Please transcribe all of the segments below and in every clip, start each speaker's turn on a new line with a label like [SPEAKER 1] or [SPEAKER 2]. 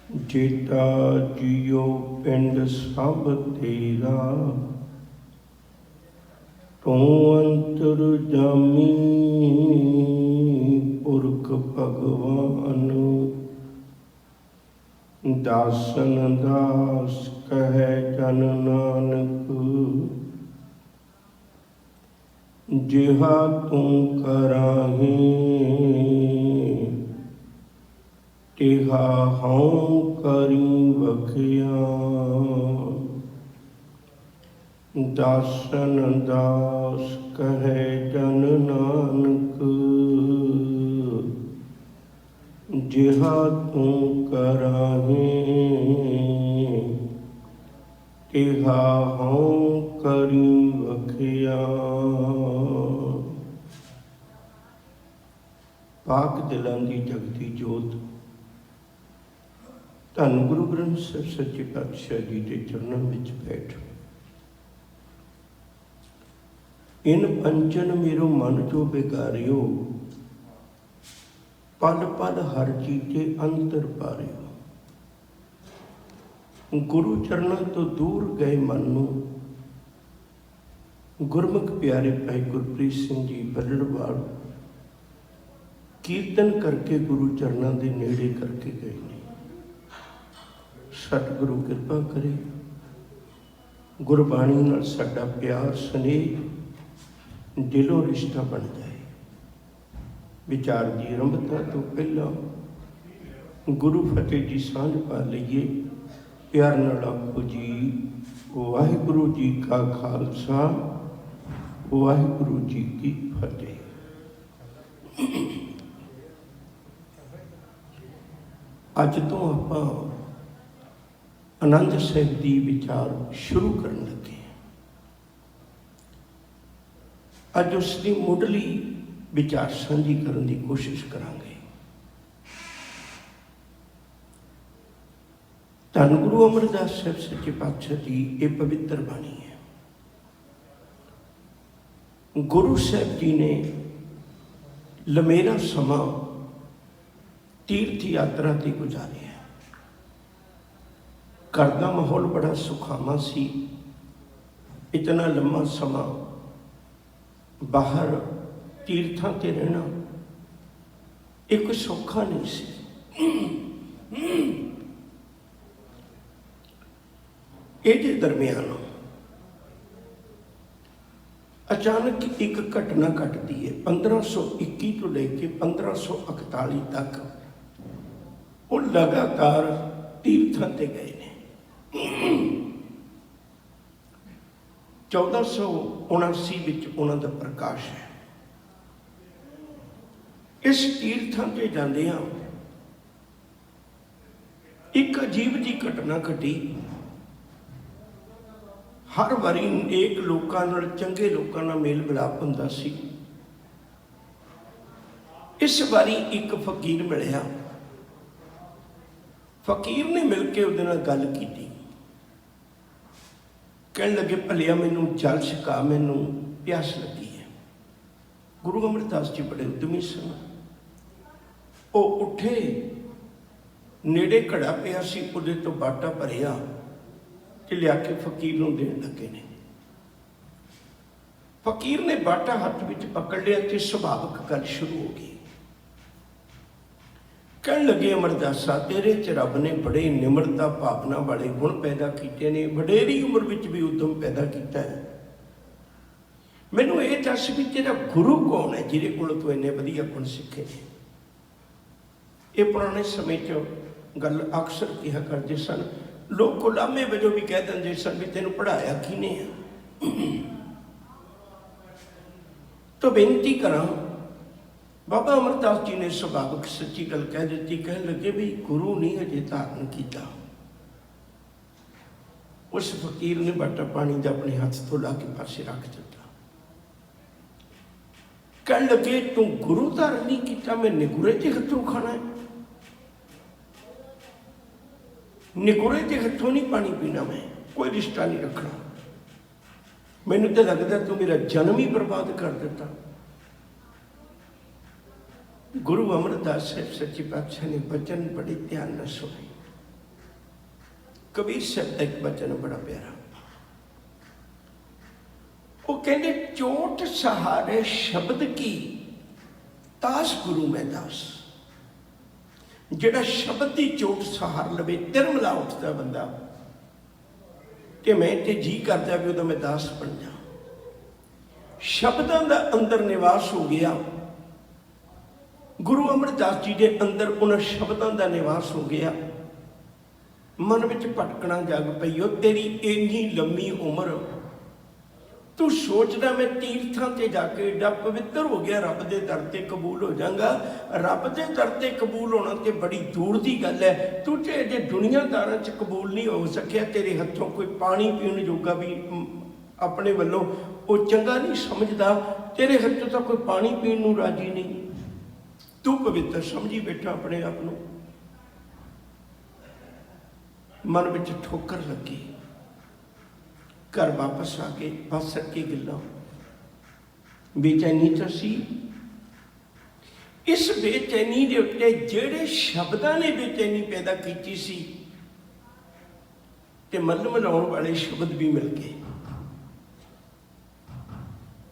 [SPEAKER 1] जेता जियो पिंड सब तेरा, तू अंतर जामी पुरख भगवान। दासन दास कहे जन नानक, जिहा तू कराही तिहा हूँ करी बखिया। दासन दास कहे जन नानक, जिहा तू कराही तिहा हूँ करी बखिया। पाक दिलां दी जगती जोत धन गुरु ग्रंथ ਸਾਹਿਬ सच्चे पातशाह जी के चरणों में बैठ, इन पंचन मेरो मन जो बिगारियो, पल पल हर चीते अंतर पारियो। गुरु चरणों तो दूर गए मन नूं गुरमुख प्यारे भाई गुरप्रीत सिंह जी बल्लड़वाल कीर्तन करके गुरु चरणों के नेड़े करके गए ने। सतगुरु कृपा करे, गुरबाणी नाल साडा प्यार स्नेह दिलों रिश्ता बन जाए। विचार की आरंभता तो पहला गुरु फतेह जी सांझ पा लीए। प्यार नाल आखो जी वाहिगुरु जी का खालसा वाहिगुरु जी की फतेह। अज तो आपां आनंद साहिब की विचार शुरू करन लगे। अज उसकी मुढ़ली विचार साझी करने की कोशिश करांगे। धन गुरु अमरदास साहिब सच्चे पातशाह जी ये पवित्र बाणी है। गुरु साहिब जी ने लमेरा समा तीर्थ यात्रा से गुजारे। घर का माहौल बड़ा सुखावा सी। इतना लंबा समा बाहर तीर्थां ते रहना एक सौखा नहीं सी। इहदे दरम्यान अचानक एक घटना घटती है। 1521 तो लेके 1541 तक वो लगातार तीर्थां ते गए ने। 1479 विच उन्हां दा प्रकाश है। इस तीर्थां ते जांदियां एक अजीब जी घटना घटी। हर वारी नेक लोकां नाल चंगे लोकां नाल मेल मिलाप हुंदा सी। इस बारी एक फकीर मिलिया। फकीर ने मिल के उहदे नाल गल कीती। कहने लगे भलिया मैनू जल छका, मैनू प्यास लगी है। गुरु अमरदास जी बड़े उद्यमी सन। वो उठे, नेड़े घड़ा पिया सी, उहदे तो बाटा भरिया ते लिया के फकीर नूं देण लगे ने। फकीर ने बाटा हथ विच पकड़ लिया ते सुभाविक गल शुरू हो गई। कहने लगे अमरदासा तेरे च रब ने बड़े निमरता भावना वाले गुण पैदा किए ने, वडेरी उम्र विच भी उद्यम पैदा किया है। मैनू ये दस भी तेरा गुरु कौन है जिहदे कोलों तूं इन्ने वधिया गुण सीखे ने। ये पुराने समय च गल अक्सर कहा करते सन। लोग गुलामे वजों भी कह देंगे सन भी तेनू पढ़ाया किने है। तो बेनती करा, बाबा अमरदास जी ने सुभाविक सच्ची गल कह दी। कह लगे भी गुरु नहीं अजे धारण किया। उस फकीर ने बाटा पानी का अपने हाथ तो ला के पासे रख दिता। कह लगे तू गुरु धारण नहीं किया, मैं निगुरे के हथों खाना है। निगुरे के हथों नहीं पानी पीना, मैं कोई रिश्ता नहीं रखना। मैनू तो लगता तू मेरा जन्म ही बर्बाद कर दिता। गुरु अमरदास साहिब सच्चे पातशाह ने वचन बड़े ध्यान न सुने। कबीर साहब का एक वचन बड़ा प्यारा, वो कहते चोट सहारे शब्द की तास गुरु में दास। जिहड़ा शब्द की चोट सहार लवे तिरमला उठता बंदा कि मैं ते जी करता भी उदा मैं दास बन जा। शब्दों का अंदर निवास हो गया, गुरु अमरदास जी के अंदर उन्होंने शब्दों का निवास हो गया। मन में भटकना जग पई, ओ तेरी इन्नी लंबी उम्र, तू सोचदा मैं तीर्थां ते जाके एडा पवित्र हो गया, रब दे दर ते कबूल हो जाऊंगा। रब दे दर ते कबूल होना ते बड़ी दूर की गल है। तू जे अजे दुनियादारां च कबूल नहीं हो सकिया, तेरे हथों कोई पानी पीण जोगा भी अपने वालों वो चंगा नहीं समझदा, तेरे हथों तो कोई पानी पीण नूं राजी नहीं, तू पवित्र समझी बैठा अपने आप को। मन में ठोकर लगी, घर वापस आके बस सके गल्लां, बेचैनी तो सी। इस बेचैनी के उत्ते जेड़े शब्दां ने बेचैनी पैदा की सी, ते मल मिलाउण वाले शब्द भी मिल गए।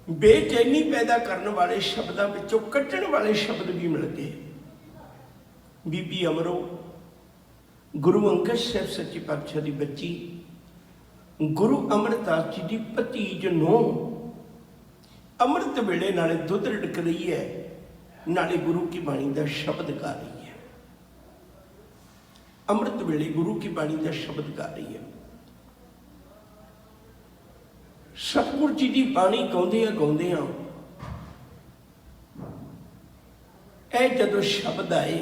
[SPEAKER 1] बेचैनी पैदा करने वाले शब्दों विचों कट्टण वाले शब्द भी मिल गए। बीबी अमरो गुरु अंगद साहब सच्चे पातशाह की बच्ची, गुरु अमरदास जी की भतीज नूं अमृत वेले नाले दुध रिड़क रही है, नाले गुरु की बाणी का शब्द गा रही है। अमृत वेले गुरु की बाणी का शब्द गा रही है। सतगुरु जी की बाणी गाउंदियां गाउंदियां ऐ जदों शब्द आए,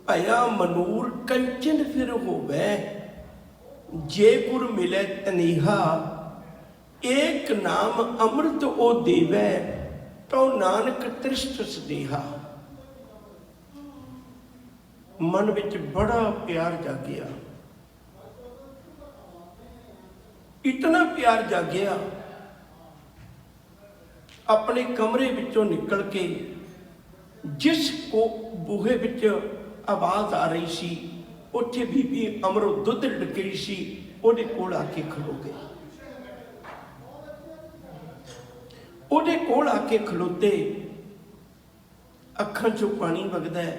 [SPEAKER 1] भया मनूर कंचन फिर होवे, जे गुर मिले तनीहा, एक नाम अमृत ओ देवै, तो नानक तृष्ट सदेहा। मन विच बड़ा प्यार जागिया, इतना प्यार जागिया, अपने कमरे विचों निकल के जिस को बूहे विच आवाज़ आ रही सी, उत्थे बीबी अमरो दुध रिड़क रही सी, उहदे कोल आके खलो गए। उहदे कोल आके खलोते, अखां चों पानी वगदा है,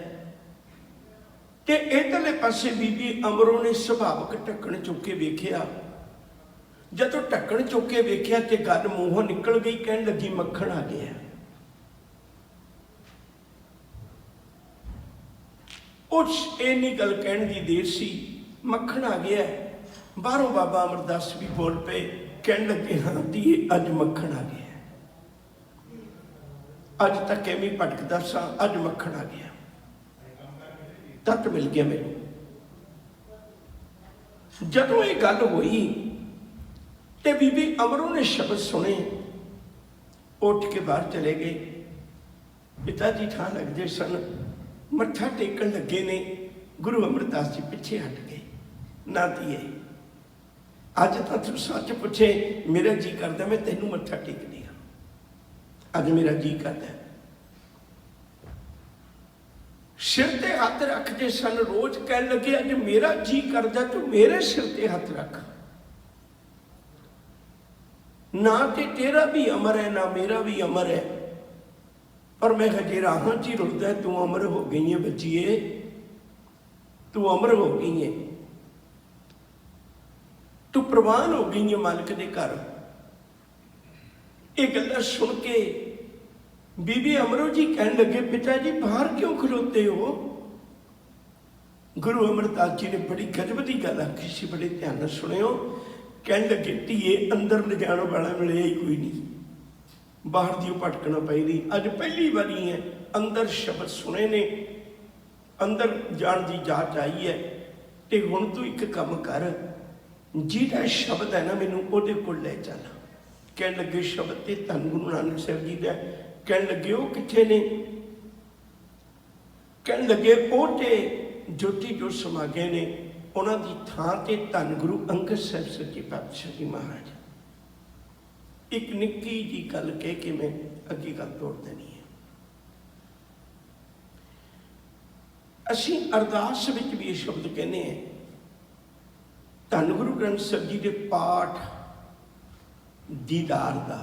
[SPEAKER 1] ते इधरले पासे बीबी अमरो ने सुभावक ढक्कन चुक के वेखिया। जदों ढक्कन चुक के वेखिया ते गल मूंहों निकल गई, कहन लगी मक्खन आ गया। उस इन्नी गल कहण दी देर सी, मक्खन आ गया। बाहरों बाबा अमरदास भी बोल पे, कहन लगे हाँ धीए अज मक्खन आ गया, अज तक एवं भटकदा सा, अज मक्खन आ गया, तत मिल गया मैनूं। जदों ये गल हुई ते बीबी अमरों ने शब्द सुने, उठ के बाहर चले गए। पिता जी थां लगते सन, मत्था टेकन लगे ने, गुरु अमरदास जी पिछे हट गए। ना धीए अज तो तू सच पूछे, मेरा जी करता मैं तेनू मत्था टेक दिया, अज मेरा जी करता। सिर ते हथ रखते सन, रोज कह लगे अज मेरा जी करता तू मेरे सिर ते हथ रख, ना ते तेरा भी अमर है ना मेरा भी अमर है, पर मैं हजे राहां च ही रुलदा, तू अमर हो गई है बच्चीए, तू अमर हो गई है, तू प्रवान हो गई है मालिक के घर। ये गल्लां सुन के बीबी अमरो जी कहन लगे, पिता जी बाहर क्यों खलोते हो? गुरु अमरदास जी ने बड़ी गजब की गल आखी सी, बड़े ध्यान नाल सुनियो। कहन लगे धीए अंदर ले जाने वाला मिलिया ही कोई नहीं, बाहर दी भटकना पई नहीं। अज पहली बारी है अंदर शब्द सुने ने, अंदर जान की जांच आई है, ते हुण तू एक काम कर, जिहड़ा शब्द है ना मैनू उहदे कोल ले चल। कहन लगे शब्द ते धन गुरु नानक साहब जी दा। कहन लगे वो कित्थे ने? कहन लगे वो ते ज्योति जो समा गए ने, उन्हां दी थां ते धन गुरु अंगद साहब सच्चे पातशाह जी महाराज। एक निक्की जी गल कह के मैं अगे गल तोड़ देनी है। असीं अरदास विच भी ये शब्द कहने हैं, ਧੰਨ ਗੁਰੂ ਗ੍ਰੰਥ ਸਾਹਿਬ जी के पाठ दीदार दा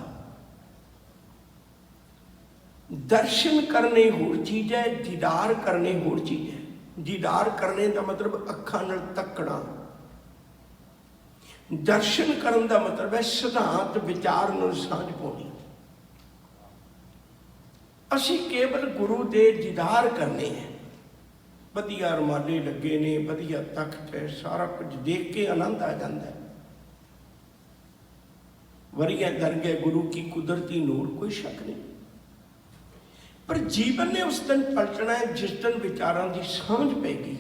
[SPEAKER 1] दर्शन करने होर चीज़ है, दीदार करने होर चीज़ है। दीदार करने का मतलब अखां नाल तकना, दर्शन करने का मतलब है सिद्धांत विचार नाल सांझ पाउणी। असी केवल गुरु दे दीदार करने हैं, वधिया रमाले लगे ने, वधिया तख्त है, सारा कुछ देख के आनंद आ जाता है। वरिया दरगह गुरु की कुदरती नूर, कोई शक नहीं। पर जीवन ने उस दिन पलटना है जिस दिन विचारों की समझ पैगी।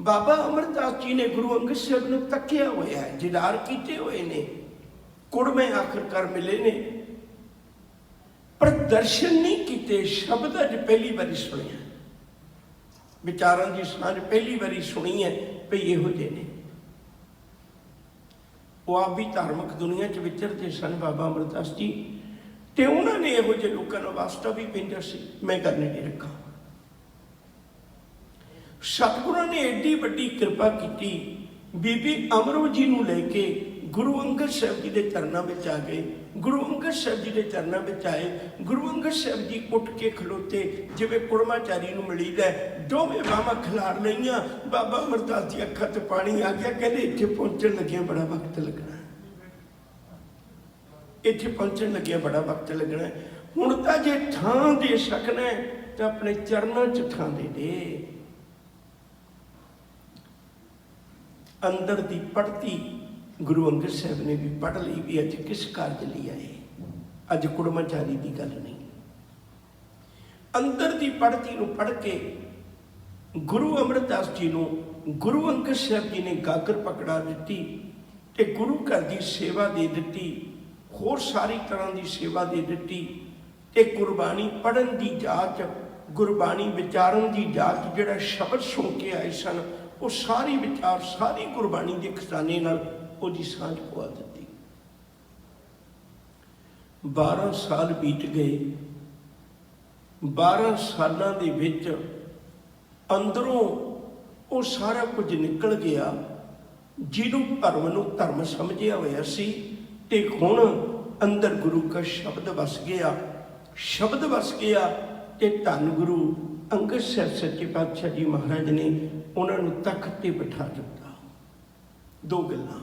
[SPEAKER 1] बाबा अमरदास जी ने गुरु अंगद साहब ने तकिया होया है, दीदार किए हुए ने, कुड़मे आखिरकार मिले ने, पर दर्शन नहीं किए। शब्द अज पहली बारी सुनिया, विचारों की सांझ पहली बारी सुनी है भी इहो जे ने। वो आप भी धार्मिक दुनिया च विचरते सन बाबा अमरदास जी, तो उन्होंने इहो जे लोगों का वास्ता भी पैंदा सी। मैं करने नहीं रखा। सतगुरां ने एडी वड्डी कृपा की, बीबी अमरो जी नूं लैके गुरु अंगद साहब जी के चरणों में आ गए। गुरु अंगद साहब जी के चरणों में आए। गुरु अंगद साहब जी उठ के खलोते, जिवें कुड़माचारी नूं मिलीदा, दोवें बाहां खिलार लईआं। बाबा अमरदास जी अखां ते पानी आ गया, कहते इत्थे पहुंचण लग्गिआं बड़ा वक्त लगना, इत्थे पहुंचण लग्गिआं बड़ा वक्त लगना। हुण तां जे थां दे सकना तो अपने चरणों च थां दे दे। अंदर दी पढ़ती गुरु अंगद साहब ने भी पढ़ ली भी अज किस कारज लिए आए, अज कुड़माचारी की गल नहीं। अंदर की पढ़ती को पढ़ के गुरु अमरदास जी को गुरु अंगद साहब जी ने गागर पकड़ा दी, ते गुरु घर की सेवा दे दी, होर सारी तरह की सेवा दे दी, ते गुरबाणी पढ़न की जाच, गुरबाणी विचारन की जाच, जिहड़ा शब्द सुन के आए सन, वो सारी विचार सारी गुरबाणी के खजाने नाल ਉਹਦੀ ਸਾਂਝ ਪਵਾ ਦਿੱਤੀ। 12 साल बीत गए। 12 सालों के विच अंदरों वो सारा कुछ निकल गया, जिन्हों भरम नूं धर्म समझिया होया सी, ते हुण अंदर गुरु का शब्द वस गया। शब्द वस गया ते धन गुरु अंगद साहब सच्चे पातशाह जी महाराज ने उन्होंने तख्त ते बिठा दिता। दो गल्लां।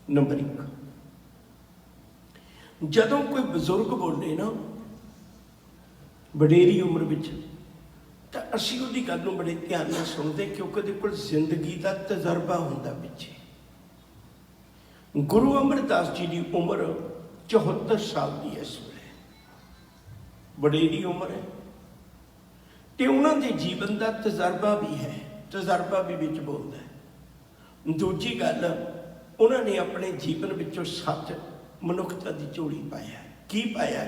[SPEAKER 1] नंबर 1, जदों कोई बजुर्ग बोले ना वडेरी उम्र विच, तो असीं उहदी गल नूं बड़े ध्यान नाल सुणदे, क्योंकि उहदे कोल जिंदगी का तजर्बा हुंदा पिछे। गुरु अमरदास जी की उम्र 74 साल की है इस वेले, वडेरी उम्र है, तो उन्होंने जीवन का तजर्बा भी है, तजर्बा भी विच बोलदा है। दूजी गल, उन्होंने अपने जीवन विचों सच मनुखता की झोली पाया। की पाया?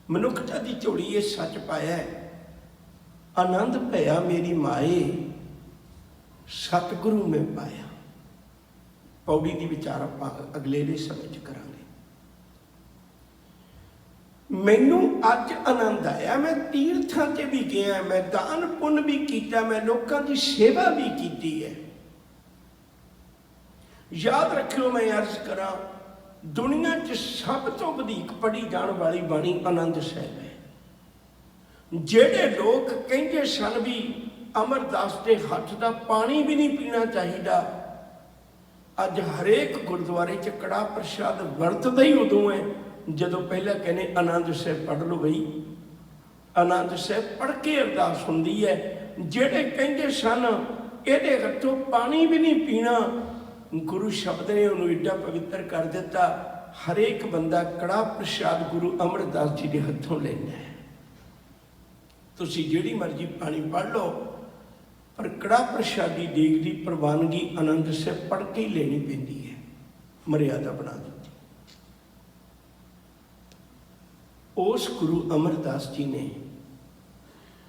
[SPEAKER 1] मनुखता की झोली ये सच पाया है, आनंद भया मेरी माए सतगुरु में पाया। पौड़ी की विचार आप अगले समय च करांगे। मैनू अज आनंद आया, मैं तीर्थां ते भी गया, मैं दान पुण्य भी किया, मैं लोगों की सेवा भी की है। याद रखियो, मैं अर्ज करा, दुनिया च सब तो वधिक पढ़ी जाने वाली बाणी आनंद साहब है। जेड़े लोग कहते सन भी अमरदास के हथ का पानी भी नहीं पीना चाहिए, अज हरेक गुरुद्वारे च कड़ा प्रसाद वरतदा ही उदों है जदों पहला कहने आनंद साहब पढ़ लो। बई आनंद साहब पढ़ के अरदास हुंदी है। जेड़े कहते सन इहदे हथों पानी भी नहीं पीना, गुरु शब्द ने उन्होंने एडा पवित्र कर दिता। हरेक बंदा कड़ा प्रसाद गुरु अमरदास जी के हथों लेना है। तुसी जिहड़ी मर्जी पानी पढ़ लो, पर कड़ा प्रसादी देग की प्रवानगी आनंद से पढ़ के ही लेनी पैंदी है। मर्यादा बना दी। उस गुरु अमरदास जी ने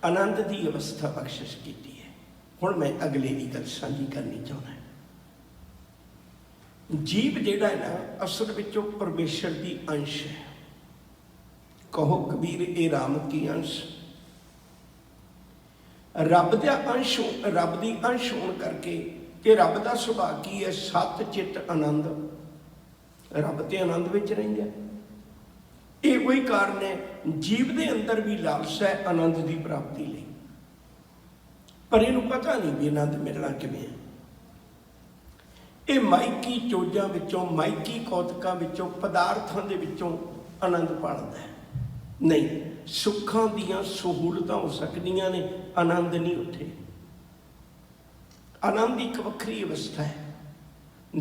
[SPEAKER 1] आनंद की अवस्था बख्शिश की है। हुण मैं अगले की गल साझी करनी चाहना है। जीव जिहड़ा है ना, असल विचों परमेश्वर की अंश है। कहो कबीर ए राम की अंश। रब का अंश, रब की अंश होने करके कि रब का सुभाਅ की है, सत चित आनंद, रब ते आनंद विच रहिंदा। ये कोई कारण है जीव के अंदर भी लालसा है आनंद की प्राप्ति लई, पर इनू पता नहीं भी आनंद मिलना किवें है। ये माइकी चोजां विचों, माइकी कौतकां विचों, पदार्थां दे विचों आनंद पालदा है। नहीं, सुखां दीयां सहूलतां हो सकदियां ने, आनंद नहीं उत्थे। आनंद एक वक्री अवस्था है,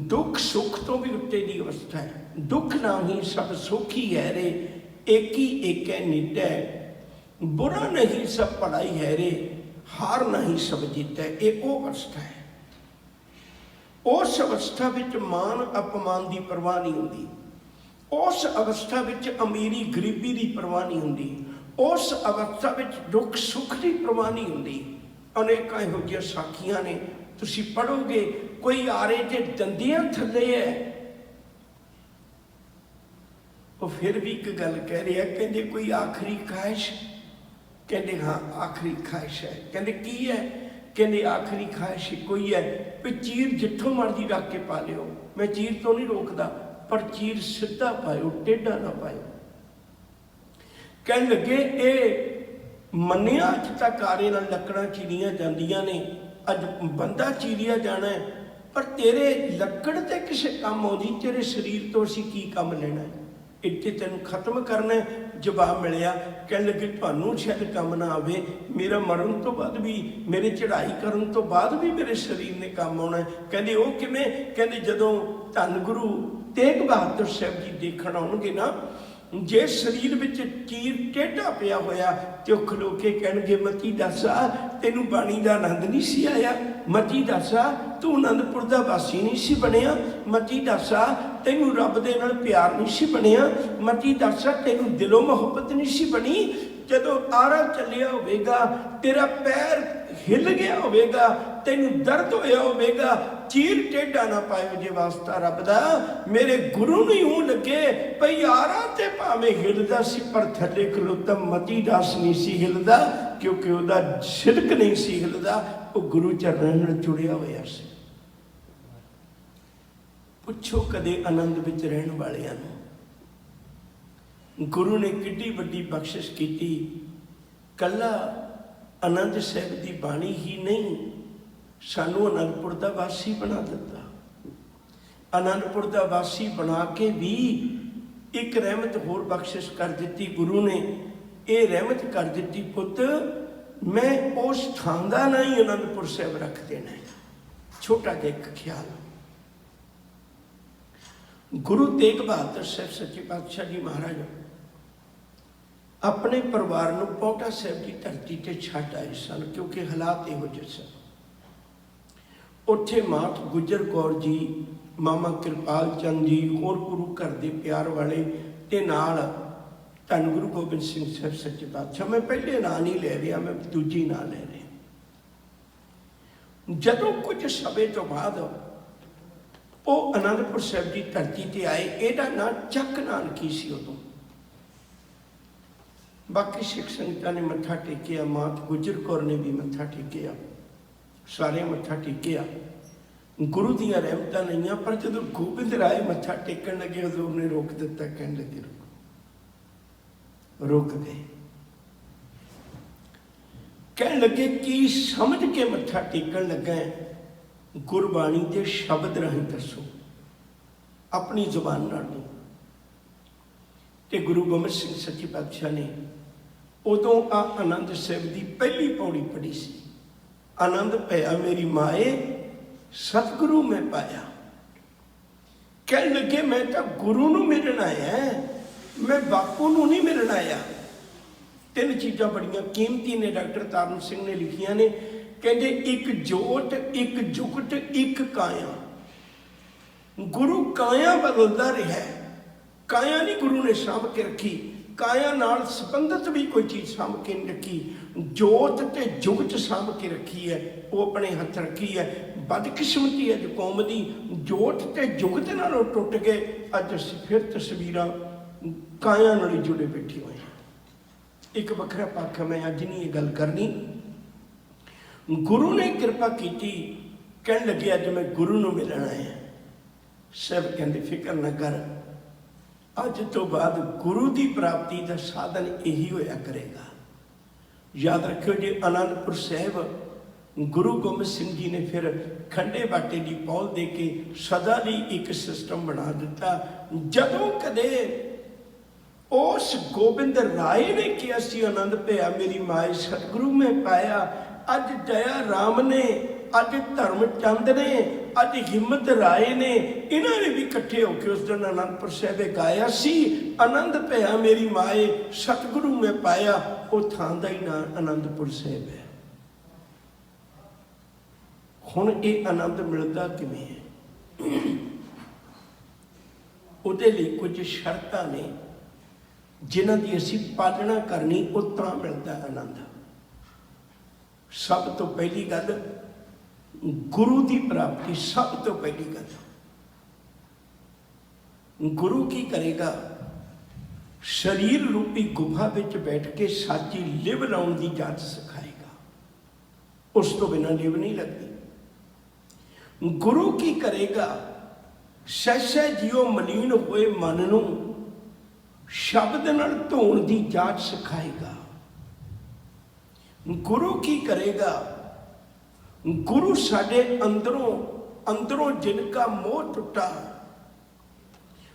[SPEAKER 1] दुख सुख तो भी उत्ते की अवस्था है। दुख नाही सब सुख ही है रे, एक ही एक है नित्य, बुरा नहीं सब पढ़ाई है रे, हार नहीं सब जीत है। ये वो अवस्था है। उस अवस्था विच मान अपमान की परवाह नहीं होंदी, उस अवस्था विच अमीरी गरीबी की परवाह नहीं होंदी, उस अवस्था विच दुख सुख की परवाह नहीं होंदी। अनेकां इहो जिहियां साखियां ने, तुसीं पढ़ोगे, कोई आरे जे दंदियां थल्ले है, वो फिर भी एक गल कह रहा है, कहते कोई आखिरी ख्वाहिश, कहते हाँ आखिरी ख्वाहिश है। कहते की है, कहते आखिरी ख्वाहिश कोई है भी चीर जिथों मर्जी रख के पा लियो, मैं चीर तो नहीं रोकदा, पर चीर सीधा पायो, टेढ़ा ना पायो। कहने लगे ये मन्निया अज तक आरे नाल लकड़ां चीरियां जांदियां ने, अज बंदा चीरिया जाना है, पर तेरे लकड़ ते किसे काम आउंदी, तेरे शरीर तो असीं की काम लेना है, इत्थे तैनूं खत्म करना है। जवाब मिलिया, कहने लगे तुहानूं शायद काम ना आवे, मेरा मरण तो बाद भी, मेरे चढ़ाई करन तो बाद भी मेरे शरीर ने काम आउणा है। कहंदे वो किवें, कहंदे जदों धन गुरु तेग बहादुर साहब जी देखण आउणगे ना, जे शरीर विच चीर टेढ़ा पिया होया ते ओ खलो के कहणगे मती दसा तैनूं बाणी दा आनंद नहीं सी आया, मती दसा तू आनंदपुर दा वासी नहीं सी बनिया, मती दसा तैनूं रब दे नाल प्यार नहीं सी बनिया, मती दसा तैनूं दिलों मुहब्बत नहीं सी बनी। जदों आरा चलिया होवेगा, तेरा पैर हिल गया होवेगा, तैनूं दर्द होया होवेगा, चीर टेढ़ा ना पायो जे वास्ता रब दा। मेरे गुरु नूं यूं लगे भई आरा ते भावें हिलदा सी, पर थल्ले खलोता मती दास नहीं सी हिलदा, क्योंकि उहदा सिदक नहीं सी हिलदा, वो गुरु चरणां नाल जुड़िया होया सी। पुछो कदे आनंद विच रहण वालियां नूं गुरु ने किड्डी वड्डी बख्शिश कीती। कला आनंद साहिब की बाणी ही नहीं, सानू आनंदपुर का वासी बना दिता। आनंदपुर का वासी बना के भी एक रहमत होर बख्शिश कर दी गुरु ने। ये रहमत कर दी, पुत मैं उस थां दा ना ही आनंदपुर साहिब रख देना है। छोटा जिहा एक ख्याल, गुरु तेग बहादुर साहब सच्चे पातशाह जी महाराज अपने परिवार को पौंटा साहब की धरती ते छड्ड आए सन, क्योंकि हालात इहो जिहे सन। उत्थे मात गुजर कौर जी, मामा कृपाल चंद जी, होर गुरु घर के प्यार वाले ते नाल धन गुरु गोबिंद सिंह साहब सच्चे पातशाह। मैं पहले नां नहीं ले रहा, मैं दूजी नां ले रहा। जदों कुछ समय तो बाद वो आनंदपुर साहब की धरती ते आए, इहदा नां चक नानकी सी उदों। बाकी सिख संगतां ने मत्था टेकिया, मात गुजर कौर ने भी मत्था टेकिया, सारे मत्था टेकिया, गुरु दियां रहमतां लईआं। पर जदों गोबिंद राय मत्था टेकण लगे, हजूर ने रोक दिता, कहण लगे रुक गए। कहण लगे की समझ के मत्था टेकण लगा है, गुरबाणी के शब्द राही दसो, अपनी जुबान नाल नहीं। ते गुरु गोबिंद सिंह सच्चे पातशाह ने उदों आ आनंद साहिब की पहली पौड़ी पढ़ी सी। आनंद पाया मेरी माए सतगुरु में पाया। कहने लगे मैं तो गुरु नूं मिलण आया, मैं बापू नूं नहीं मिलण आया। तीन चीज़ां बड़ियां कीमती ने डॉक्टर तारण सिंह ने लिखियां ने। कहते एक जोत, एक जुगत, एक काया। गुरु काया बदलता रहा है, काया नहीं गुरु ने साँभ के रखी, काया नाल संबंधित भी कोई चीज़ साँभ के नहीं रखी। जोत ते जुगत साँभ के रखी है, वो अपने हथ रखी है। बदकिस्मती है जो कौम की, जोत ते जुगत नालों टुट गए, अज असीं फिर तस्वीरां काया नाल ही जुड़े बैठे हुए हैं। एक वखरा पक्ष मैं अज नहीं ये गल करनी। गुरु ने कृपा की कहन लगे अज मैं गुरु नूं मिलण आया। सब कहते फिक्र न कर, अज तो बाद गुरु की प्राप्ति का साधन यही होया करेगा। याद रखियो जी, आनंदपुर साहिब गुरु गोबिंद सिंह जी ने फिर खंडे बाटे की पौल दे के सदा ली एक सिस्टम बना दिता। जदों कदे उस गोबिंद राय ने किया सी आनंद भया मेरी माए सतगुरु में पाया, अज दया राम ने, अज धर्मचंद ने, अज हिम्मत राय ने, इन्होंने भी इकट्ठे होकर उस दिन आनंदपुर साहिब गाया सी आनंद भया मेरी माए सतगुरु में पाया। वो थान का ही नाम आनंदपुर साहिब है। हुण ये आनंद मिलता किवें है? उहदे लई कुछ शर्तां ने जिन्हां दी असीं पालना करनी, वो तां मिलदा आनंद। सब तो पहली गल गुरु की प्राप्ति। सब तो पहली गल गुरु की करेगा? शरीर रूपी गुफा विच बैठ के साची लिव लाउण की जाच सिखाएगा। उस तो बिना लिव नहीं लगती। गुरु की करेगा? सह जियो मलीन होए मन नूं शब्द नाल धोण की जाच सिखाएगा। गुरु की करेगा? गुरु साडे अंदरों अंदरों जिनका मोह टुटा,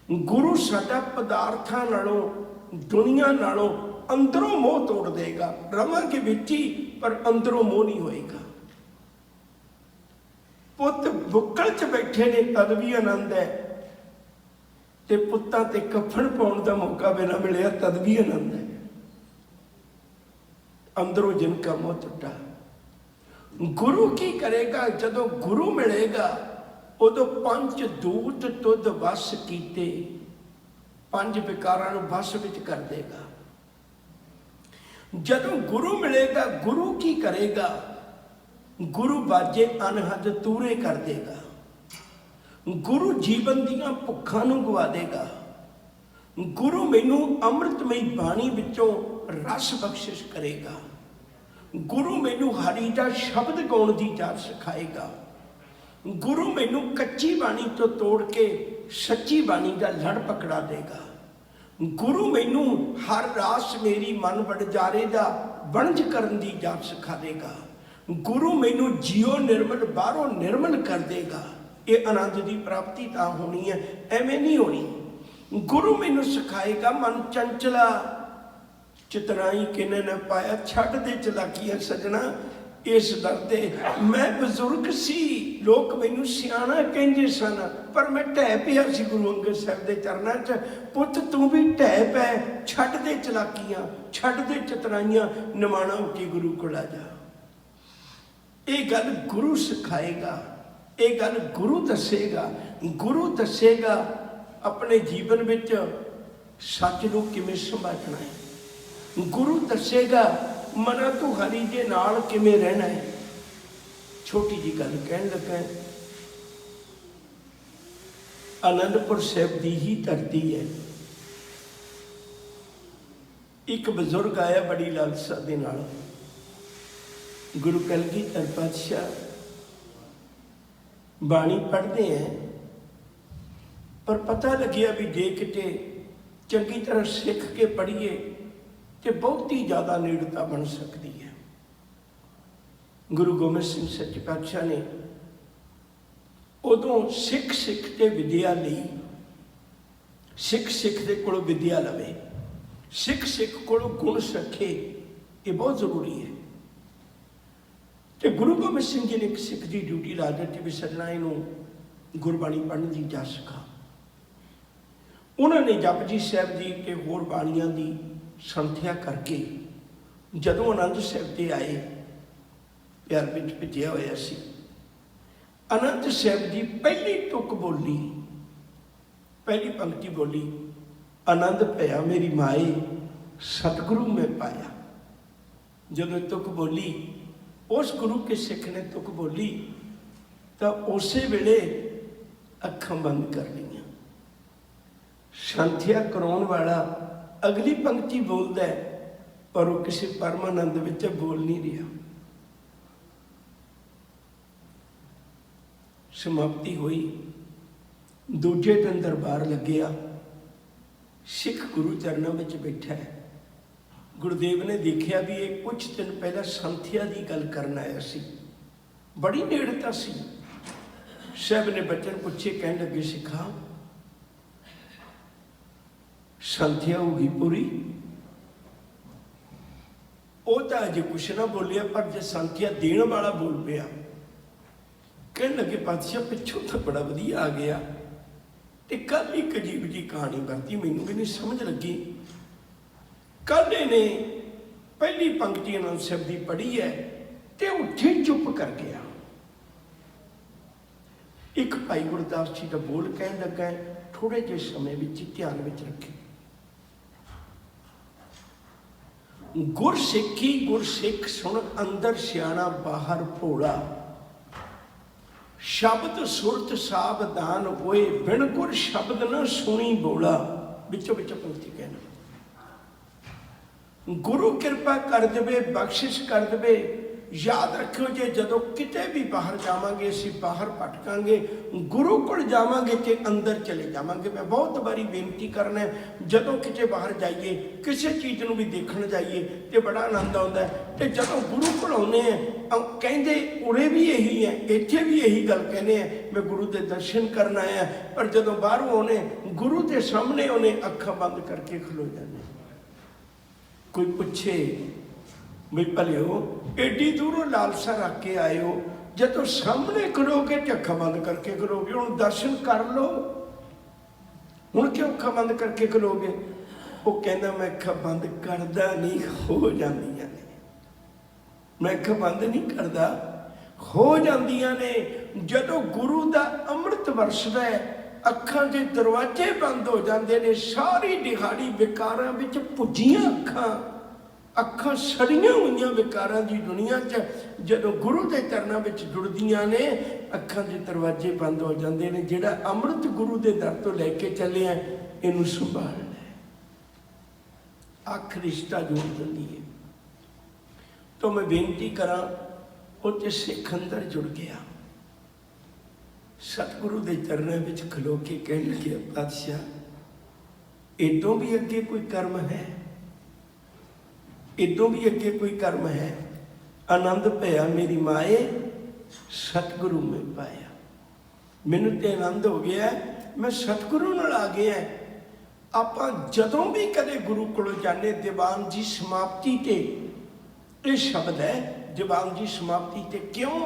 [SPEAKER 1] गुरु साडा पदार्थां नालों दुनिया नालों अंदरों मोह तोड़ देगा। रवांगे विच ही पर अंदरों मोह नहीं होएगा। पुत बुक्कल च बैठे ने तद भी आनंद है, ते पुत्तां ते कफन पाउण दा मौका बिना मिलिया तद भी आनंद है। अंदरों जिनका मोह टुटा। गुरु की करेगा? जदों गुरु मिलेगा उदों पंच दूत तुद वस कीते, पंज विकारां नूं वस विच कर देगा। जदों गुरु मिलेगा, गुरु की करेगा? गुरु बाजे अनहद तूरे कर देगा। गुरु जीवन दियां भुखां नूं गवा देगा। गुरु मैनू अमृतमई बाणी विचों रस बख्शिश करेगा। गुरु मैनू हरि का शब्द गाउण की जाच सिखाएगा। गुरु मैनू कच्ची बाणी तो तोड़ के सच्ची बाणी का लड़ पकड़ा देगा। गुरु मैनू हर रास मेरी मन वणजारे दा वणज करन की जाच सिखा देगा। गुरु मैनू जियो निर्मल बाहरों निर्मल कर देगा। ये आनंद की प्राप्ति तां होनी है, एवें नहीं होनी। गुरु मैनू सिखाएगा मन चंचला चितनाई किने न पाया, छड्ड दे चलाकियां सजना इस डर दे। मैं बजुर्ग सी, लोग मैनू सियाणा कहंदे सन, पर मैं ढह पिया सी गुरु अंगद साहिब के चरणों च। पुत तू भी ढह पै, छड्ड दे चलाकियां, छड्ड दे चितनाइयां, निमाणा हो के गुरु कोल आ जा। ये गल गुरु सिखाएगा, ये गल गुरु दसेगा। गुरु दसेगा अपने जीवन में सच नूं किवें संभालना है। गुरु दसेगा मना तू हरि दे नाल किवें रहना है। छोटी जी गल कहन लगा, आनंदपुर साहिब दी ही धरती है। एक बजुर्ग आया बड़ी लालसा दे नाल, गुरु कलगीधर पातशाह बाणी पढ़ते हैं, पर पता लगिया भी जे किते चंगी तरह सिख के पढ़िए तो बहुत ही ज़्यादा नेड़ता बन सकती है। गुरु गोबिंद सिंह सच्चे पातशाह ने उदों सिख सिख के विद्या ली, सिख सिख के कोलों विद्या लवे, सिख सिख कोलों गुण सखे, ये बहुत जरूरी है। तो गुरु गोबिंद सिंह जी ने एक सिख की ड्यूटी ला दी भी सजना इनू गुरबाणी पढ़ने की जा सका। उन्होंने जपजी साहब जी के होर बाणियां की संथ्या करके जदों आनंद साहिब ते आए, प्यार विच भिजिया होया सी। आनंद साहिब जी पहली तुक बोली, पहली पंक्ति बोली, आनंद भया मेरी माए सतगुरु में पाया। जदों तुक बोली, उस गुरु के सिख ने तुक बोली तो उस वेले अखां बंद कर लिया। संथ्या कराउण वाला अगली पंक्ति बोलता है, पर वो किसी परमानंद विच बोल नहीं रहा। समाप्ति हुई। दूजे दिन दरबार लग्या, सिख गुरु चरणों में बैठा है। गुरुदेव ने देखा भी ये कुछ दिन पहला संथिया की गल करन आया सी, बड़ी नेड़ता सी। साहब ने बच्चन पूछे, कहन लगे सिखा संथिया होगी पूरी? वो तो अजे कुछ ना बोलिया, पर जो संथिया देने वाला बोल पिया। कहने लगे पातशाह पिछों तो बड़ा वधिया आ गया, ते कल एक अजीब जी कहानी वरती, मैनू भी नहीं समझ लगी। कल इन्हें पहली पंक्ति आनंद साहब की पढ़ी है ते उत्थे चुप कर गया। एक भाई गुरदास जी का बोल कहन लगा, थोड़े जे समय में ध्यान में रखे, गुरसिखी गुरसिख सुन, अंदर सियाणा बाहर भोला, शब्द सुरत सावधान होए, बिन गुर शब्द न सुनी बोला। बिचो बिचो पंक्ति कहना, गुरु कृपा कर दे, बख्शिश कर दे। याद रखियो जे जदों किते भी बाहर जावांगे, असीं बाहर भटकांगे, गुरु कोल जावांगे ते अंदर चले जावांगे। मैं बहुत बारी बेनती करना है, जदों किते बाहर जाइए, किसी चीज़ नूं भी देखण जाइए ते बड़ा आनंद आउंदा है। ते जदों गुरु कोल आउंदे हैं, कहंदे उरे भी यही है, इत्थे भी यही गल कहने हैं, मैं गुरु दे दर्शन करन आया। पर जदों बाहरों आउणे, गुरु दे सामने आउणे, अखां बंद करके खलो जाने। कोई पूछे भी भलिओ एडी दूरों लालसा रख के आए हो, जदों सामने खड़ोगे तो अखां बंद करके खड़ोगे, हुण दर्शन कर लो, हुण क्यों अखां बंद करके खड़ोगे? वो कहना मैं अखां बंद करदा नहीं, हो जांदियां ने। मैं अखां बंद नहीं करदा, हो जांदियां ने। जदों गुरु दा अमृत वरसदा है, अखां दे दरवाजे बंद हो जाते हैं। सारी दिहाड़ी विकारां विच पुज्जियां अखां सड़ियां हुई विकारां की दुनिया च जदों गुरु के चरणों में जुड़दियां ने, अखां के दरवाजे बंद हो जाते हैं। जिहड़ा अमृत गुरु के दर तो लैके चले हैं, इनू संभालना है, अख रिश्ता जोड़ दिंदी है। तो मैं बेनती करा, उत्ते सिख अंदर जुड़ गया, सतगुरु के चरणों में खलो के कहने लगे, पातशाह इदों भी अगे कोई कर्म है, इदों भी अगे कोई कर्म है। आनंद पाया मेरी माए, सतगुरु में पाया। मैनू तो आनंद हो गया, मैं सतगुरु नाल आ गया। आपां जदों भी कदे गुरु कोल जाने, दीवान जी समाप्ति ते ये शब्द है, दीवान जी समाप्ति ते। क्यों?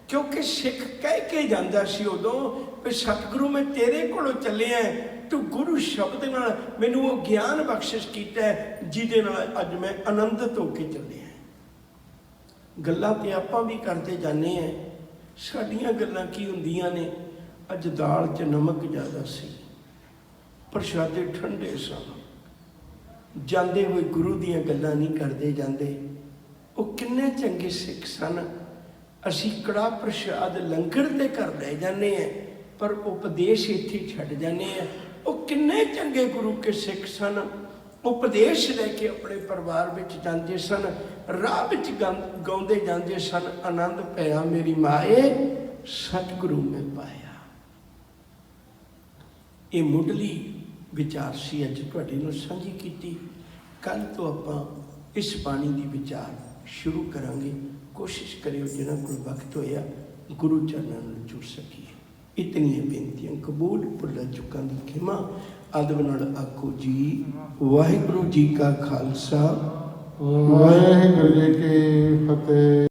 [SPEAKER 1] क्योंकि सिख कह के जाता सी उदों भी सतगुरु मैं तेरे कोलों चले हैं, तू गुरु शब्द नाल मैनू वो ज्ञान बख्शिश कीता है, जिहदे नाल अज मैं आनंदित होके चले हैं। गल्लां ते आपां भी करते जाने हैं, साडियां गल्लां की हुंदियां ने, अज दाल च नमक ज़्यादा सी, प्रशादे ठंडे सन, जाते हुए गुरु दीयां गल्लां नहीं करते जाते। वो किन्ने चंगे सिख सन, असी कड़ा प्रशाद लंगर ते कर ले जाने हैं, पर उपदेश इत्थे छड्ड जाने हैं। वो किन्ने चंगे गुरु के सिख सन, उपदेश लैके अपने परिवार में जाते सन, राह विच गाउंदे जाते सन, आनंद पाया मेरी माए, सतगुरु में पाया। ये मुढ़ली विचार सी अज तुहाडे नाल सांझी कीती। कल तो आपां इस बाणी दी विचार शुरू करांगे। कोशिश करियो जिन्हां कोल वक्त होया गुरु चरणों में जुड़ सकीए। इतनी बेनतियां कबूल, भुल्ला चुकां दी खिमा। अदब नाल आखो जी वाहिगुरू जी का खालसा, वाहिगुरू जी की फतेह।